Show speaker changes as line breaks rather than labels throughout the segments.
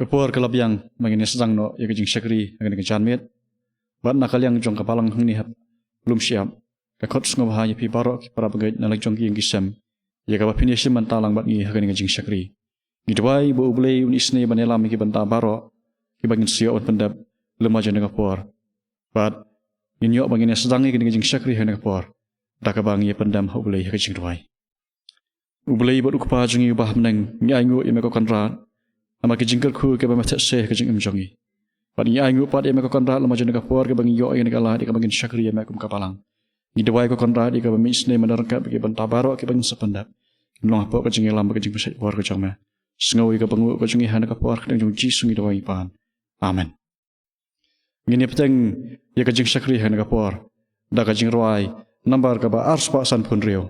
Kepor kelab yang mangini sedang no ya kejing syakri akan kejan met. Bat nakal yang jong kapalang hang nihat belum siap. Kakot sungguh bahaya pi barok para pegait nalak jong yang kisam. Ya kapap ini siman talang bat ngi akan kejing syakri. Gidwai bo ublei unisne banelam ki banta barok ki bangin sio on pendap lemajan dengan por. Bat ninyok bangini sedang akan kejing syakri akan por. Dakabang ya pendam ublei kejing dwai. Ublei bat ukpa jongi ubah meneng ngi aingu ya meko konrat. Ama kejingkel ku ke bamat seh kejing imjongi. Pat ngi aingu pat ya meko konrat lemajan dengan por ke bangi yo yang kalah di kabangin syakri ya mekum kapalang. Ngi dewai ko konrat di kabami isne menarkat ke banta barok ke bangin sependap. Nong apa kejing lam kejing pesai por ke jongma. Sengawi ke bangu kejing han ke por ke jong jisu ngi dewai pan. Amen. Ngini peteng ya kejing syakri han ke por. Da kejing ruai nambar ke ba ars pa san pun rio.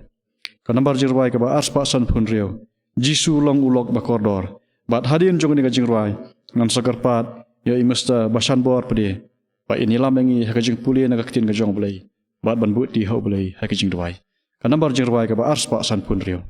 Ka nambar jirwai ke ba ars pa san pun rio. Jisu long ulok ba kordor. Bat hadin jong ni kajing ruai ngan sakar pat ya imesta basan bor pede ba ini lam mengi kajing puli na kaktin ka jong blai bat ban but di ho blai kajing ruai kan nambar jing ruai ka ba ars pa san pun rio.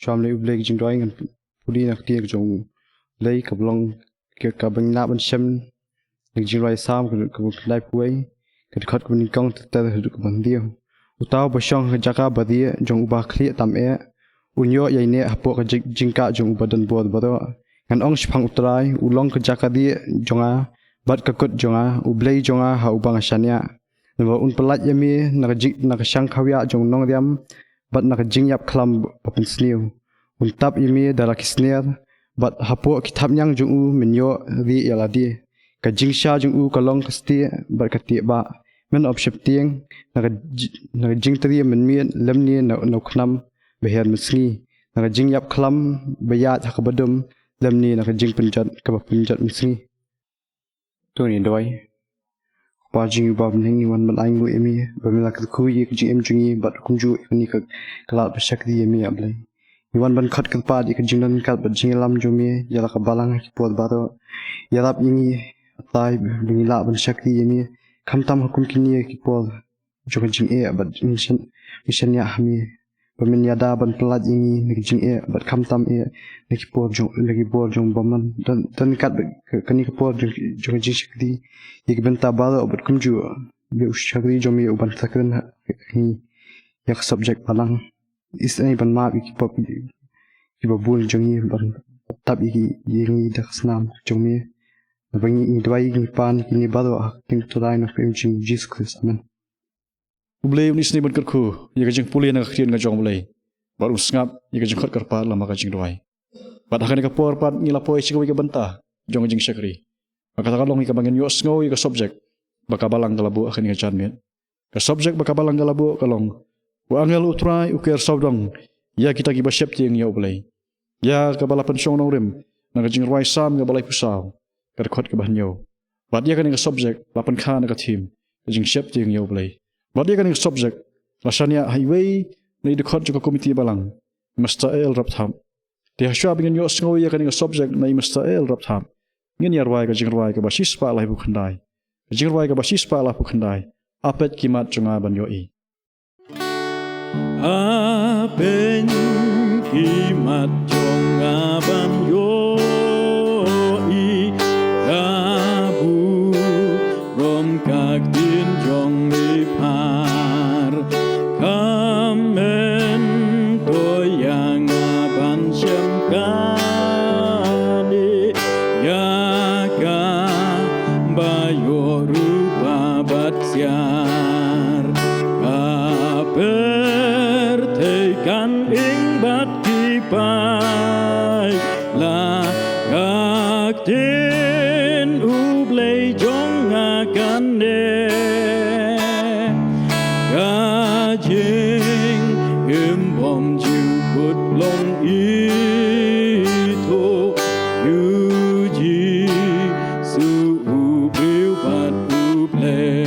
Sham le ublek jing drawing and pudi nak tiek jong lei kablong ke kabang na ban shem nek jing rai sam ke lai puai ke khat kun kong ta hu ke ban dio utaw ba shong ke jaka ba dia jong ba khli tam e unyo yai ne hapo ke jing ka jong badan bod ba do kan ong shphang utrai ulong ke jaka dia jonga bat ka kot jonga ublei jonga ha ubang shania no un pelat yami nak shang khawya jong nong diam bat nak jing yap khlam papin sniu untap imi darak sneer bat hapo kitab nyang jung u minyo ri yaladi ka jing sha jung u kalong kasti bat ka ti ba men opship tieng nak jing tri min mi lemni no khnam beher misni nak jing yap khlam bayat hakabadum lemni nak jing pinjat ka pinjat misni to ni doi pa jing ba mning wan man ai ngu emi ba mela ka khu yi jing em jungi bat kunju ni ka kala ba shakdi emi ablai iwan ban khat ka pa di ka jing nan ka ba jing lam jumi yala ka balang ki pod ba do yarap ingi tai bingi la ban shakdi emi khamtam hukum kini ki pod jo ka jing e ba mission ya hami ba min yada ban pelat ingi ni jing e ba khamtam e ni ki pod jo lagi bod jong baman dan kat ka ni ka pod jo ka jing shakdi ik benta balo obat kumju be ushagri jomi uban sakren hi yak subject palang is ani ban ma ki pop ki babul jongi ban tab ki yengi dak snam jomi Bagi dwai ni pan kini baro king tulai na pem jing Jesus Christ. Amen.
Ublay unis ni berkat ku, ia kajeng pulih nak krian ngajong ulay. Baru sengap, ia kajeng khot karpat lama kajeng doai. Bat akan ika por pat ngilapoi cikawi ka bentah, jong kajeng syakri. Maka takalong ika bangin yos ngaw ika subjek, baka balang kalabu akan ika janmit. Ka subjek baka balang kalabu kalong. Wa angel utrai uker saudong, ya kita kiba syep tiang ya ublay. Ya kabalapan syong nong rim, na kajeng ruai sam ka balay pusaw, ka khot ka bahanyaw. Bat ia kan ika subjek, lapan ka na ka team, kajeng syep tiang ya ublay. Bat ia kan ika subjek, lasanya highway, na idukot juga komiti balang, mesta el raptham. Dia syab ingin yos ngaw ia kan ika subjek na mesta el raptham. Ngin ya ruai ka basis pa alay bukandai. Kajeng ruai ka basis pa alay bukandai. Apet kimat junga ban yoi.
Apen kimat jonga ban yoi Gabu rom kak din jong lipar Kamen doyang aban syamkani Yaga bayoru babat syar Kan ing bat kipai la gak tin ublay jong akan ne gajing imbom juput long itu yuji su ubriu bat ublay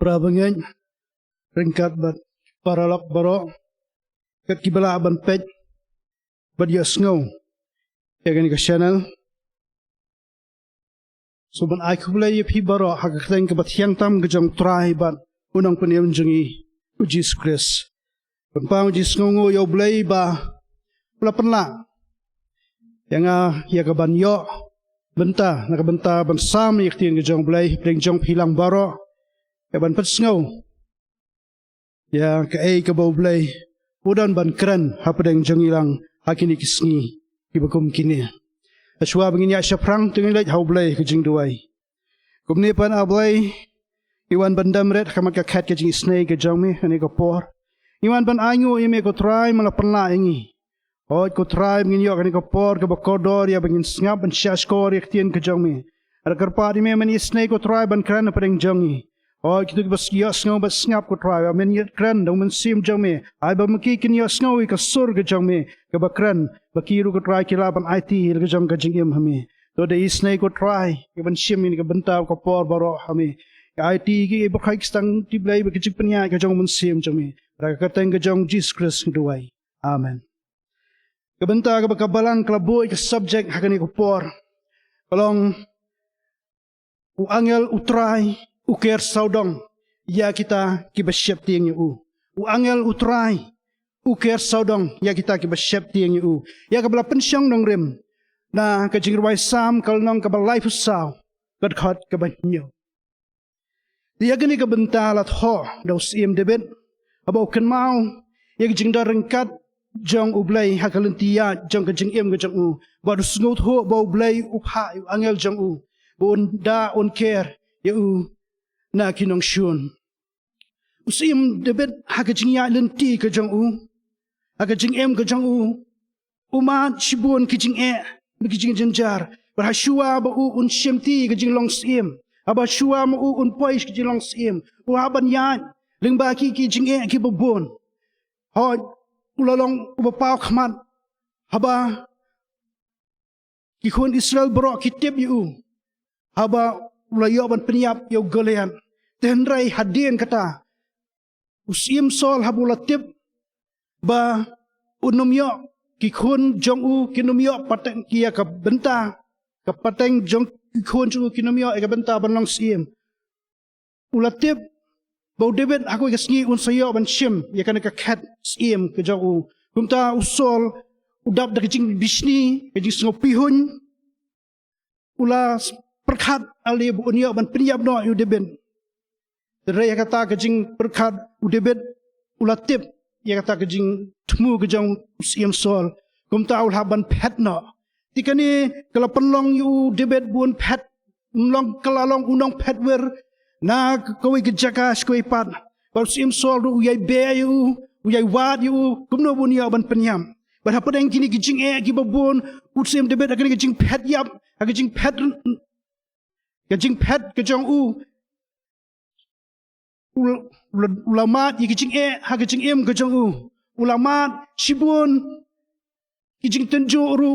Prabangan ringkat bat paralak baro kat kibala ban pej bat ya snow yagan ka channel so ban ai kubla ye phi baro hak kheng ka bat hyang tam ga jong trai ban unang paniam jungi Jesus Christ ban pa Jesus ngo yo blai ba pla panla yang ya ka ban yo benta na ka benta ban sam yak tin ga jong blai pring jong philang baro ban pat sngow ya ka ay ka bawblay udan ban kran hapadeng jangilang hakini kisngi ibakum kini aswa bangin ya syafrang tengin lait hawblay ka jing duway kumni pan ablay iwan bandam red kamat ka kat ka jing snay ka jangmi ani ka por iwan ban anyo ime ko try malapan la ingi Ot ko try bangin yo kani ka por ka bakodor ya bangin snap ban syashkor yak tien ka jangmi ada karpadi me mani snay ko try ban kran hapadeng jangi Oh, kita bas yas ngau bas ngap ko try. Amen yet kran dong men sim jang me. Ai ba maki kin yas ngau ka sur ka jang me. Ka ba kran bakiru ko try kila ban IT ka jang ka jing im hami. To de isnay ko try. Ka ban sim ni ka benta ko por baro hami. Ka IT ki ba khai stang tiblay ba kijik panya ka jang men sim jang me. Ra ka teng ka jang Jesus Christ duway. Amen. Ka benta ka ba kabalang klaboy ka subject hakani ko por. Kalong u angel utray uker saudong ya kita kibasyap tiang yu u angel utrai uker saudong ya kita kibasyap tiang yu ya kabla pensyong nong rim na kajingruai sam kalnong kabalai pusaw kadkhat kabanyo dia gani kabentalat ho daus im debet abo ken mau ya kajingda rengkat jong ublay hakalentia jong kajing im kajang u badus ngot ho ba ublay upha angel jong u bon da on care yu na kinong syun. Usim debet hakajing ya lenti ka jang u. Hakajing em ka jang u. Umat shibun kijing kijing janjar. Berhasua ba u un syemti kijing long sim. Aba shua ma u un pois kijing long sim. Uhaban yan. Lingba ki kijing ki babon. Hod ulalong ubapao khamat. Haba kikun Israel bro kitip yu. Haba ulayo ban penyap yo golean. Tenrai hadien kata usim sol habulatip ba unumyo kikun jong u kinumyo pateng kia ka benta ka pateng jong kikun jong u kinumyo ka benta ban long sim ulatip ba debet aku ka sngi un sayo ban shim ya kana ka khat sim ka jong u kumta usol udap da kicing bisni ka jing snopihun ula perkhat ali bu unyo ban penyap no yu deben Ray kata kajing berkat udebet ulatip ya kata kajing temu ke jong usiam sol kum tahu haban pet no tikani kalau penlong yu debet bun pet long kelalong unong pet wer na koi gejaka skoi pat usiam sol ru uyai be yu uyai wat yu kum no bun ya ban penyam bar apa deng kini gijing ki babun usiam debet akan gijing pet yap gijing pet ke jong ulamat gijing gijing em ke jong ulamat shibun kijing tenju ru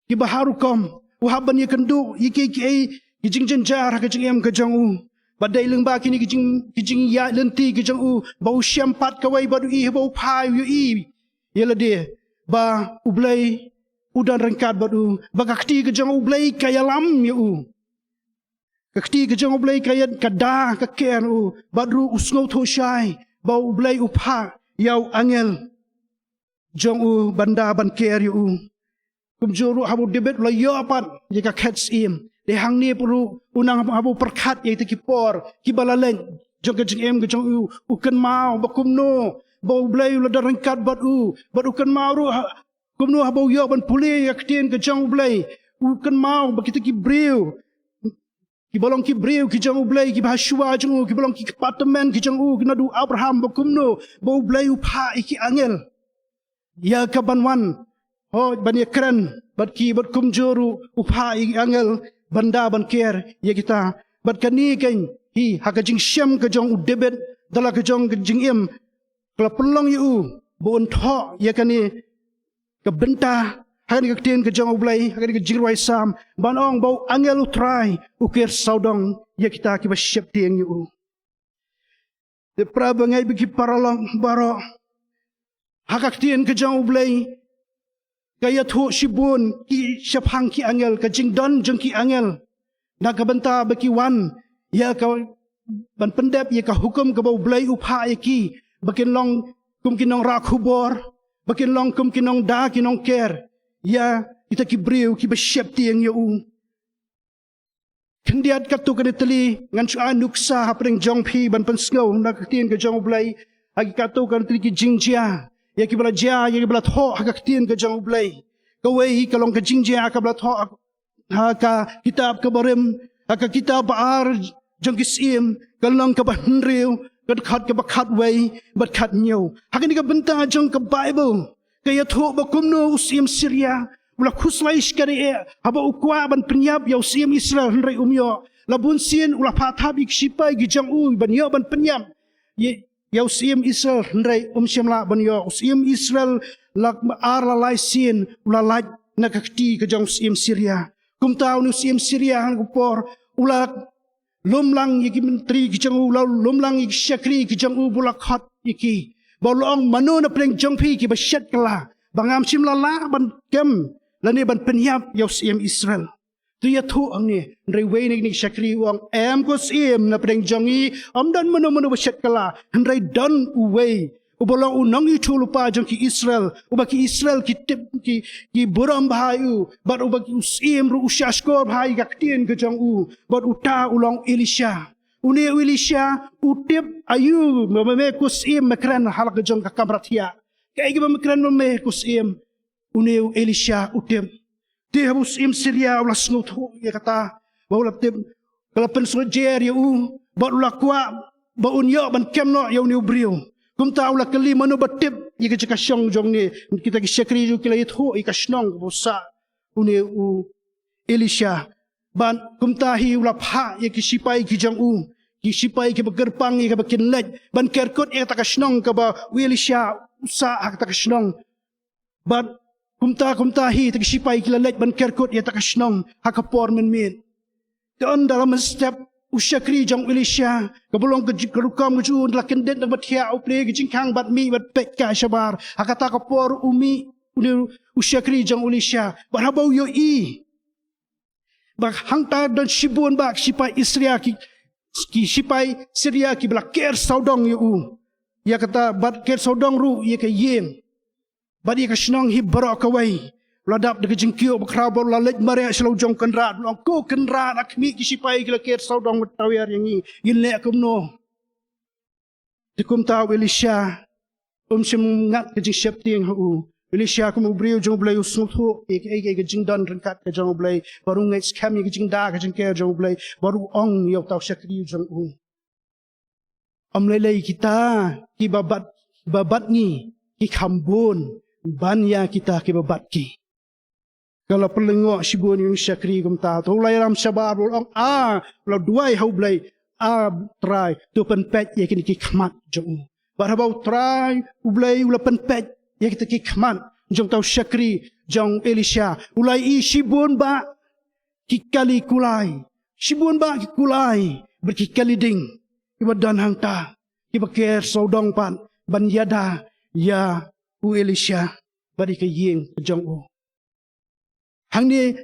ki baharu kom uhaban ye kendu yiki kijing jenjar kijing em kejang badai lengba kini kijing ya lenti kejang bau syampat kawai badu bau pai yu yela de ba ublai udan rengkat badu bagakti kejang ublai kaya lam yu kakti kejang ublai kaya kada kaken badru usngau thoshai bau ublai upha yau angel jong banda ban ker yu kumjuru habu debet la yo apat jika catch im de hang ni puru unang habu perkat ye tekipor kibalalen jong ke em ke jong ukan mau bakumno bau blai la darangkat batu kan mau ru kumno habu yo ban puli yaktien ke jong blai ukan mau bakita ki breu ki bolong ki breu ki jong blai ki bahashua jong ki bolong ki apartment ki jong kinadu Abraham bakumno bau blai upha iki angel ya kabanwan ban ya keren bat ki bat kumjuru upha angel banda ban ker ya kita bat kani kan hi hakajing syam ke jong debet dala ke jong jing em kala pelong yu bon tho ya kani ke benta han ke tien ke jong ublai han ke jirwai sam ban ong bau angel utrai ukir saudong ya kita ki ba syep tieng yu de prabangai bagi paralong baro hakak tien ke jong ublai kaya thu shibun ki syapang ki angel ka jingdon jeng ki angel na ka benta baki wan ya ka ban pendep ya ka hukum ka bau blai upha ki bakin long kum kinong rakhubor bakin long kum kinong da kinong ker ya kita ki briu ki besyep tieng yu kendiat ka tu ka teli ngan chu anuksa hapring jong phi ban pensngau na ka tien ka jong blai agi ka tu ka teli ki jingjia ya ki bala ja ya ki bala tho hak tien ke jong blai kawai kalong ke jingja ka bala tho ha ka kitab ka barem ha ka kitab ar jong kisim kalong ka bahnriu ka khat wai bat khat nyu ha ka ni ka benta jong ka bible kaya tho ba kumno usim Syria ula khuslaish ka ni haba ukwa ban penyap ya usim Israel hnrai umyo labun sien ula phathabi sipai gi jong ban yo ban penyap ya usim Israel hendai syamla banyo usim Israel lak ar la lai sin ula laj na kakti ke jong usim Syria kum tau nu usim Syria han kupor ula lumlang yiki menteri ki jong ula lumlang yiki syakri ki jong bula khat yiki bolong manu na preng jong phi ki basyat kala bangam simla la ban kem lani ban penyap ya usim Israel tu ya thu ang ni reway ni syakri wang em ko sim na preng jongi dan manu basyat kala hendai dan uway ubolong unang itu lupa jong ki Israel ubaki Israel ki buram bahayu bat ubaki usim ru usyaskor bahai gaktien ke jong bat uta ulong Elisha uni Elisha utip ayu mame ko sim makran halak jong ka kamratia kai gi makran mame ko sim uni Elisha utip dia habus im Syria ulah snut ya kata bau laptip kalau pensuat jer ya bau lakwa bau unyo ban kemno ya uni brio kum ta ulah kali mano batip ya ka syong jong ni kita ki syakri ju kila yitho ka snong bosa uni Elisha ban kum ta hi ulah pha ya ki sipai ki jong ki sipai ki bergerpang ya ka bakin lej ban kerkot ya ta ka snong ka ba Elisha usa ta ka snong ban kumta hi tak sipai kilalet ban kerkot ya tak snong hakapor men don dalam step usyakri jong Elisha kabulong kerukam ju lakin den bat hia uple gijingkang bat mi bat pekka shabar hakata kapor umi usyakri jong Elisha barabau yo bak hangta dan shibun bak sipai Israel ki sipai Syria ki bla ker saudong yo ya kata bat ker saudong ru ya ka yem badi ka snong hi baro kawai ladap de jingkio bakrabo la lej mare selo jong kenrat long ko kenrat akmi ki sipai ki ker saudong tawer yang ni yin le kumno dikum taw Elisha Sim ngat ke jing siap tiang hu. Elisha kum ubriu jong blai usnuthu ek ke jing dan rengkat ke jong blai baru ngai scam ke jing da ke jing ke jong blai baru ong yo tau syakri jong u. Lelai kita ki babat ni ki khambun banya kita ki babat ki. Kalau pelengok sibun yung syakri kum ta tu lai ram sabar ong lo duai hau blai try tu pen pet ye ki khmat jong. Barabau try ublai ula pen pet ye kita ki khmat jong tau syakri jong Elisha ulai sibun ba ki kali kulai sibun ba ki kulai berkikali ding iba dan hang ta iba ker saudong pan ban yada ya u Elisha bari ke yeng jong u hang ni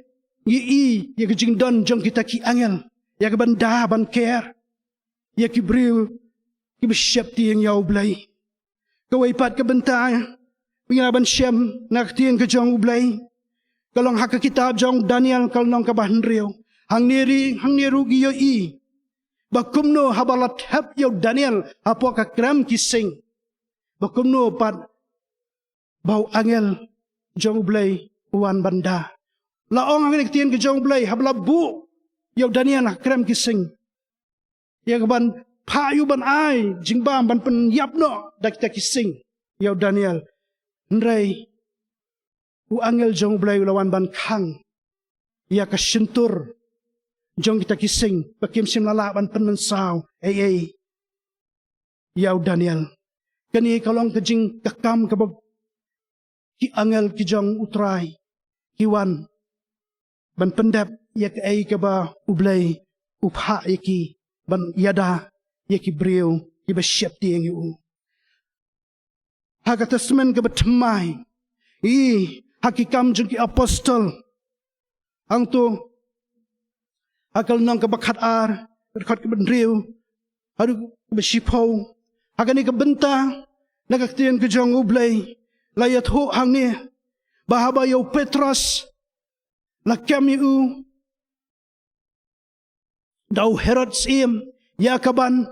ye ke jing don jong kita ki angel ya ke ban da ban ker ya ki bril ki besyap tiang yau blai kawai pat ke bentai pengiraban syam nak tiang ke jong blai kalong hak kitab jong Daniel kalong ke bahan riau hang ni rugi yo bakumno habalat hab yo Daniel apo ka kram kising bakumno pat bau angel jong blai uan banda laong ang tiang ke jong blai habla bu yo Daniel kram kising ya ban payu ban ai jingbam ban pen yap no dak tak kising yo Daniel ndrai u angel jong blai lawan ban khang ya ka sentur jong kita kising pakim sim lala ban pen saw yo Daniel kani kalong kejing kakam ka ki angel ki jong utrai kiwan ban pendap ya ka ai ka ba ublai upha yaki ban yada yaki brio ki ba syap tiang yu haga tasmen ka batmai hakikam jeng ki apostol ang tu akal nang ka bakat rekat ka bendriu hadu ba sipau hagani ka benta nagaktian ka jong ublay layat ho hang ni bahaba yo Petros lakam yu daw Herod sim Yakaban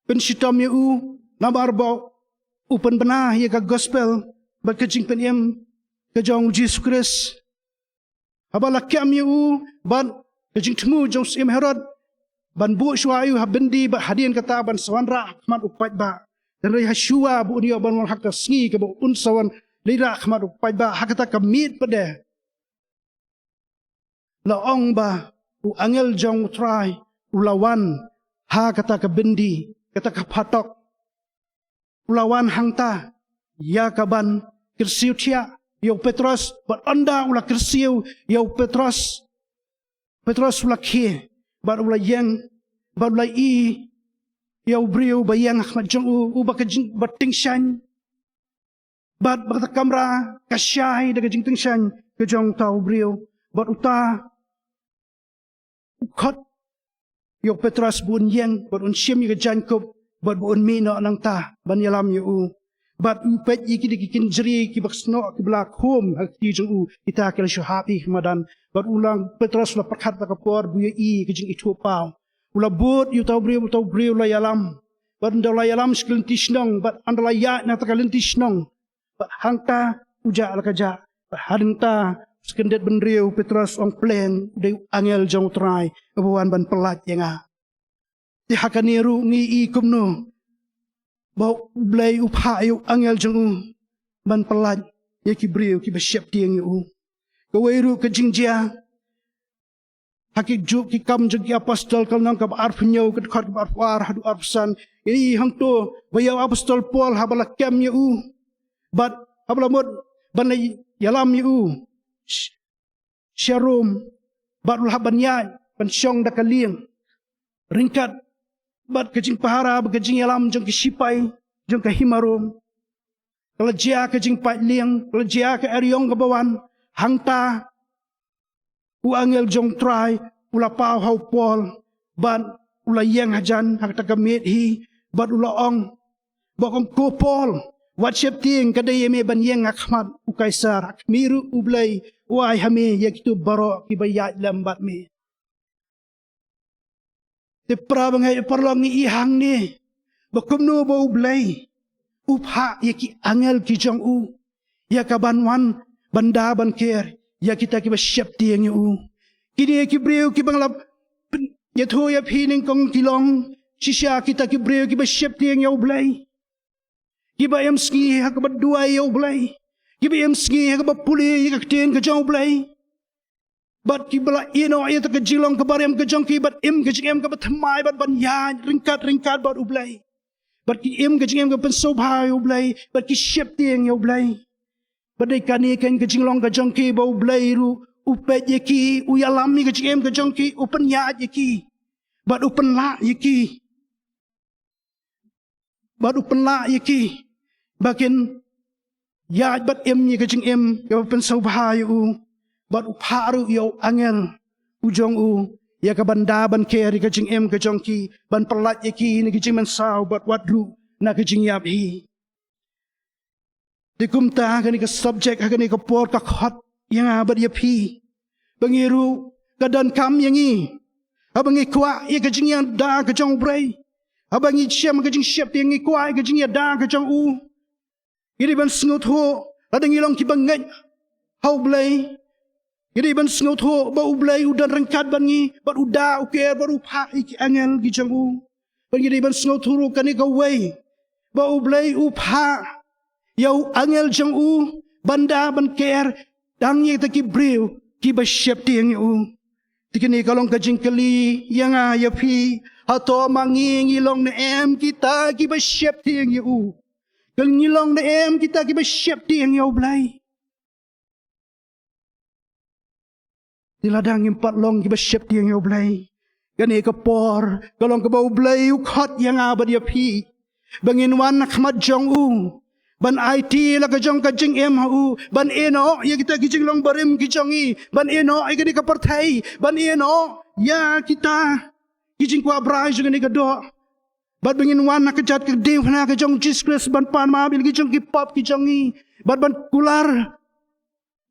pensitam yu namarbaw upan benah ya ka gospel berkejing peniem ke jong Jesus Christ habala kam yu ban kejing temu jong sim Herod ban bu shuayu habendi ba hadian kata ban sawanra ahmad upat ba dan rai hasua bu dia ban wal hakta sngi ke bu unsawan lira ahmad upat ba hakata kamit pade laong ba u angel jong try ulawan ha kata ka bendi kata ka patok ulawan hangta ya kaban kersiu tia yo Petros bat anda ula kersiu yo Petros ula khie bat ula yang bat ula yo brio bayang ahmad jong u ba ka jing bating shan bat bakta kamera kasyai daga jing ting shan ke jong tau brio bat uta ukot yo Petros bun yang bat un syem yo Jacob bat bun mino nang ta ban yalam yo bat upet iki dikin jeri ki baksno ki blak home akti jong u kita kel syahabi madan bat ulang Petros la perkhat ta kapor bu ki jing itu pau ula bot yu tau brio la yalam bat nda la yalam sklintis nong bat andala ya na ta kalintis nong bat hangta uja la kaja bat hadenta skendet benriu Petros ong plan de angel jong trai abuan ban pelat yang ti hakaniru ngi kumno bau blai upha yu angel jong ban pelat ye ki brio ki besyap tiang yu kawairu ke jingjia hakik juk ki kam jong ki apostol kal nang ka arfnyo ke khat ka arfar hadu arfsan ini hang to bayaw apostol Paul habala kem yu bat habala mod ban yalam yu Sharom bat ul habanya ban syong da kaliang ringkat bat kejing pahara kejing yalam jong kisipai jong kahimarom kelajia kejing pat liang kelajia ke eriong kebawan hangta u angel jong try ula pau hau Paul ban ula yang hajan hak takamit hi bat ula ong bakong ko Paul wat syep ting kadai me ban yang Ahmad u kaisar miru ublai wai hame yakitu baro kibayat lambat me te prabangai parlang ni ihang ni bakumno ba ublay upha ya ki angel ki jong u ya ka ban wan banda ban ker ya kita ki ba shep tiang u kini ki breu ki bang lap ya tho ya phi ning kong tilong shisha kita ki breu ki ba shep tiang yo blai ki ba em ski ha ka ba duai yo blai ki ba em ski ha ka ba puli ya ka ten ka jong blai bat ki bala ino ya ta ka jilong ka barem ka jong ki bat em ka jing em ka ba thamai bat ban ya ringkat bat u blai bat ki em ka jing em ka pen so bha yo blai bat ki shep tiang yo blai bat dei kani ken ka jinglong ka jong ki ba u blai ru upet ye ki u yalami ka jing em ka jong ki upen ya ye ki bat upen la ye ki bat upen la ye ki bakin ya bat em ye ka jing em ka pen so bha yo bat upharu yo angel u jong u ya ka banda ban keri ka jing em ka jong ki ban pelat ye ki ni ka jing man sao bat wat ru na ka jing yap hi dikum ta ka ni ka subject ka ni ka por ka khot yang bat ye phi bangiru ka dan kam yang i abangi kwa ye ka jing yang da ka jong brei abangi chem ka jing shep yang i kwa ka jing ya da ka jong u iri ban sngot ho adangi long ki bangai hau blei iri ban sngot ho ba u blei udan rangkat ban ngi bat uda u ker baru pha ki angel ki jong u ban iri ban sngot ho ka ni ka wei ba u blei u pha yo angel jong u banda ban ker dang ye ta ki breu ki ba shep tiang u tikini kalong ka jing kali yang a ya phi ha to mangi ngi long na em kita ki ba shep tiang u kal ngi long na em kita ki ba shep tiang u blai diladang empat long ki ba shep tiang u blai gani ka por kalong ka ba u blai u khot yang a ba dia phi bangin wan nak mat jong u ban IT la ka jong ka jing em hu ban eno ya kita ki jing long barim ki jong i ban eno ai ka partai ban eno ya kita ki jing kwa brai jong ni ka do bat bangin wan nak jat ka ding na ka jong Jesus Christ ban pan ma bil ki jong ki pop ki jong i bat ban kular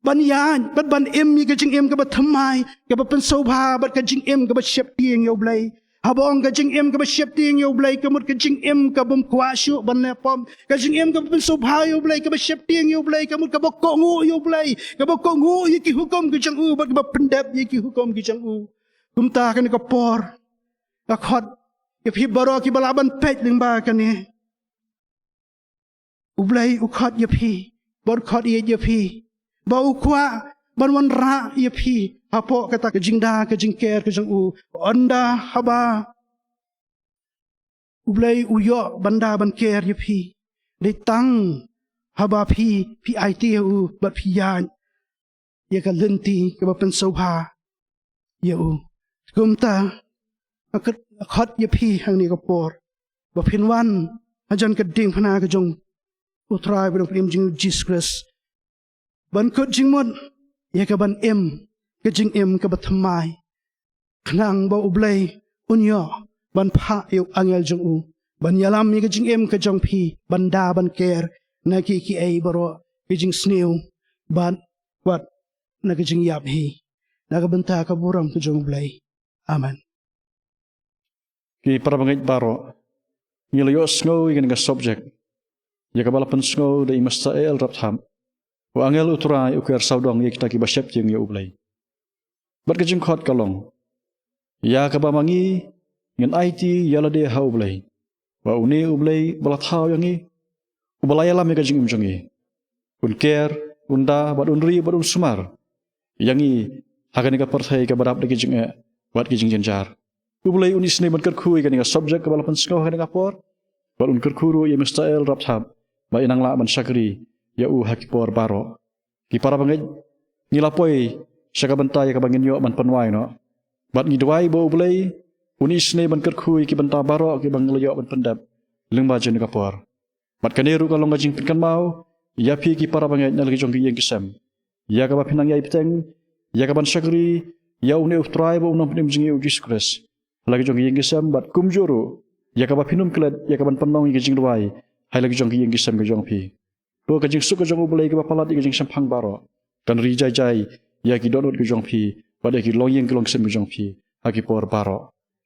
ban yan bat ban em ni ka jing em ka ba thamai ka ba pen so bha bat ka jing em ka ba shep tiang yo blai habong ka jing em ka ba shep tiang yo blai ka mut ka jing em ka bum kwa shu ban le pom ka jing em ka pen so bha yo blai ka ba shep tiang yo blai ka mut ka ba ko ngu yo blai ka ba ko ngu ye ki hukum ki jang u bat ka ba pendap ye ki hukum ki jang u kum ta ka ni ka por ka khot ke phi baro ki bala ban pet ling ba ka ni u blai u khot ye phi bor khot ye phi ba u kwa ban wan ra ye phi apo kata ke jingda ke jingker ke jang u anda haba ublai uyo banda ban ker ye phi de tang haba phi IT u bat phi yan ye ka lenti ke ba pen so bha ye u kumta akat khot ye phi hang ni ka por ba phin wan ajan ka ding phana ka jong utrai ba prim jing Jesus Christ ban kut jing mon ye ka ban em ka jing em ka ba thamai khnang ba ublai unyo ban pha yo angel jong u ban yalam mi ka jing em ka jong phi banda ban ker na ki ai baro ki jing sneu ban wat na ka jing yap hi na ka banta ka buram ka jong ublai amen
ki para bangait baro ngilayo sngo igen ga subject ya ka bala pen sngo de imasta el rap tham wa angel utrai uker saudong ye kita ki ba shep jing yo ublai bat ka jing khot kalong ya ka ba mangi ngen IT yala de ha ublai wa uni ublai bala thau yangi ubalaya lam ka jing imjongi un ker unda bat unri bat sumar yangi hagani ka parthai ka barap de ki jing wat ki jing jenjar ublai uni sne ban kar khui ka ni subject ka bala pan sko hagani ka por bat un kar khuru ye mustail rap thab ba inang la ban sakri ya u hakipor baro ki para bangai ngilapoi saka bantai ka bangin yo ban panwai no bat ngi dwai bo blai uni sne ban kar khui ki banta baro ki bang yo ban pendap lengba jen ka por bat kaneru ka longa jing pinkan mau ya pi ki para bangai nal ki jong ki yeng kisam ya ka ba pinang yai piteng ya ka ban sakri ya uni ustrai bo unom pnim jingi Jesus Christ lagi jong ki yeng kisam bat kumjuru ya ka ba pinum klet ya ka ban panong ki jing dwai hai lagi jong ki yeng kisam ka jong pi to ka jing su ka jong blai ka ba palat ki jing sampang baro kan ri jai jai ya ki donut ki jong phi pada ki long yeng ki long sem jong phi ha ki por baro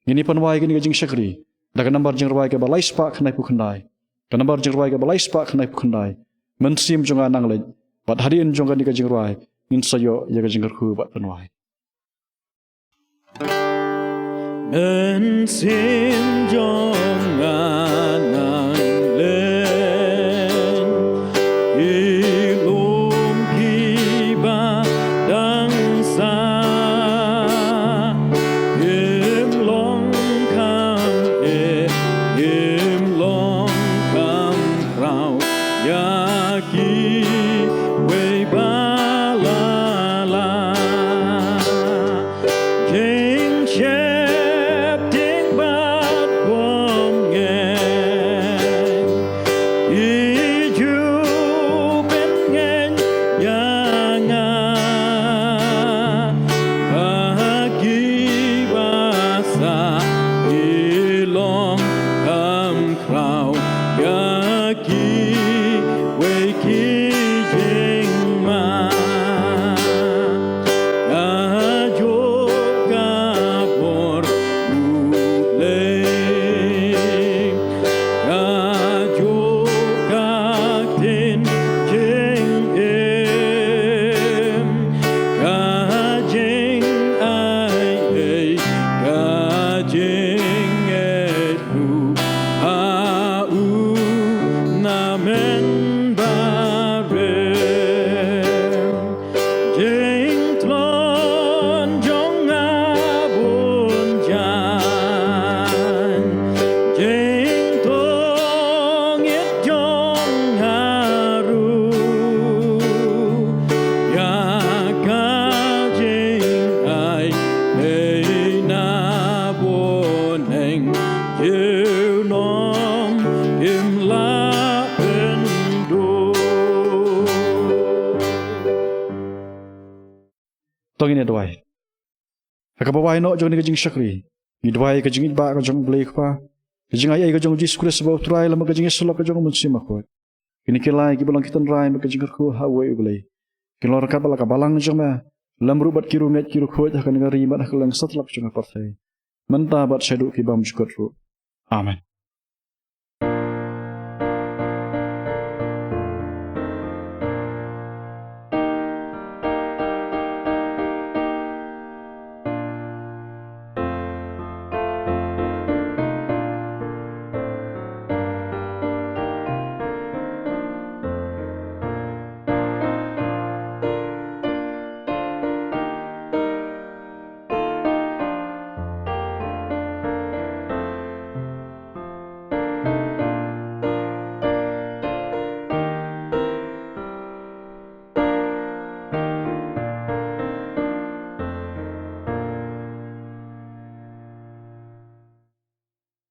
ngini panwai ki jing sakri daga nambar jing rwai ka ba lai spa khnai pu khnai Kanambar jing ruai ka balai spa khnai khundai. Mensim jonga nang le. Bat harian jonga ni ka jing ruai. Ngin sayo ya ka jing khu bat penwai.
Mensim jonga nang len ilum kiba dang sa im long kam im long kam krau ya ki we ba la la jing che
Tong ini dwai. Haka bawai no jong ni ka jing shakri. Ni dwai ka jing ba ka jong blai khpa. Ka jing ai ka jong Jesus Christ ba utrai lama ka jing selo ka jong munsima khot. Kini kilai ki balang kitan rai ka jing khu ha wei blai. Kilor ka bala ka balang jong ma. Lam rubat kiru net kiru khot ha ka ngari ma ka lang satlak jong parthai. Manta bat shadu ki bam jukot ru. Amen.